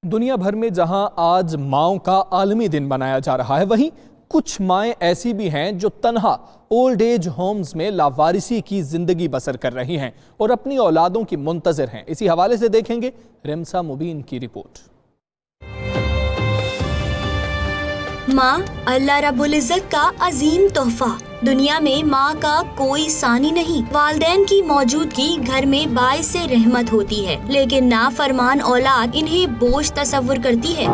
दुनिया भर में जहां आज माओं का आलमी दिन मनाया जा रहा है, वहीं कुछ माएँ ऐसी भी हैं जो तन्हा ओल्ड एज होम्स में लावारिसी की जिंदगी बसर कर रही हैं और अपनी औलादों की मुंतजर हैं। इसी हवाले से देखेंगे रिमसा मुबीन की रिपोर्ट। माँ अल्लाह रब्बुल इज़्ज़त का अजीम तोहफा। दुनिया में माँ का कोई सानी नहीं। वालिदैन की मौजूदगी घर में बाइस रहमत होती है, लेकिन नाफरमान औलाद इन्हें बोझ तस्वुर करती है।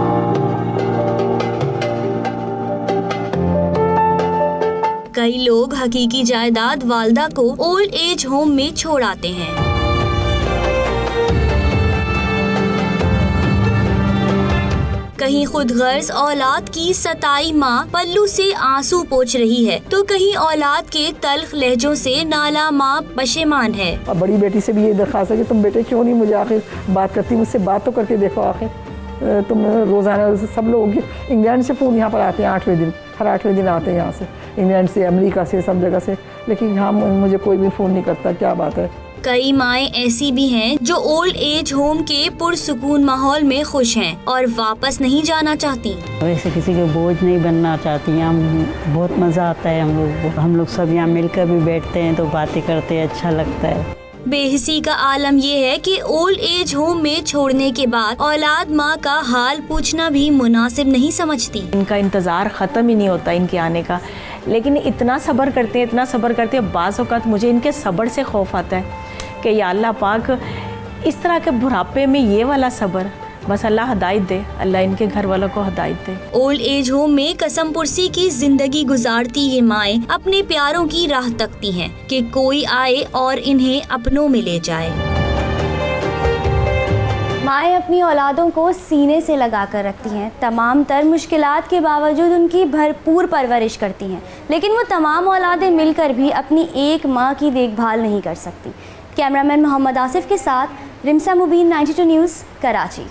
कई लोग हकीकी जायदाद वालदा को ओल्ड एज होम में छोड़ आते हैं। कहीं खुद गर्ज औलाद की सताई माँ पल्लू से आंसू पोंछ रही है, तो कहीं औलाद के तल्ख लहजों से नाला माँ पशेमान है। अब बड़ी बेटी से भी ये दरख्वास्त है कि तुम बेटे क्यों नहीं मुझे आखिर बात करती, मुझसे बात तो करके देखो। आखिर तुम रोज़ाना सब लोग इंग्लैंड से फ़ोन यहाँ पर आते हैं, 8वें दिन, हर 8वें दिन आते हैं यहाँ से, इंग्लैंड से, अमेरिका से, सब जगह से, लेकिन यहाँ मुझे कोई भी फ़ोन नहीं करता। क्या बात है। कई माएँ ऐसी भी हैं जो ओल्ड एज होम के पुरसुकून माहौल में खुश हैं और वापस नहीं जाना चाहती। वैसे किसी के बोझ नहीं बनना चाहती। हम बहुत मज़ा आता है, हम लोग सब यहाँ मिलकर भी बैठते हैं तो बातें करते हैं, अच्छा लगता है। बेहिसी का आलम ये है कि ओल्ड एज होम में छोड़ने के बाद औलाद माँ का हाल पूछना भी मुनासिब नहीं समझती। इनका इंतज़ार ख़त्म ही नहीं होता इनके आने का, लेकिन इतना सब्र करते हैं, इतना सब्र करते हैं। बाज़ औक़ात मुझे इनके सब्र से खौफ आता है कि या अल्लाह पाक इस तरह के बुढ़ापे में ये वाला सब्र, बस अल्लाह हदायत दे, अल्लाह इनके घर वालों को हदायत दे। ओल्ड एज होम में कसम पुरसी की जिंदगी गुजारती ये माएँ अपने प्यारों की राह तकती हैं कि कोई आए और इन्हें अपनों में ले जाए। माएँ अपनी औलादों को सीने से लगा कर रखती हैं, तमाम तर मुश्किलात के बावजूद उनकी भरपूर परवरिश करती हैं, लेकिन वो तमाम औलादें मिलकर भी अपनी एक माँ की देखभाल नहीं कर सकती। कैमरामैन मोहम्मद आसिफ के साथ रिमसा मुबीन, 92 न्यूज़, कराची।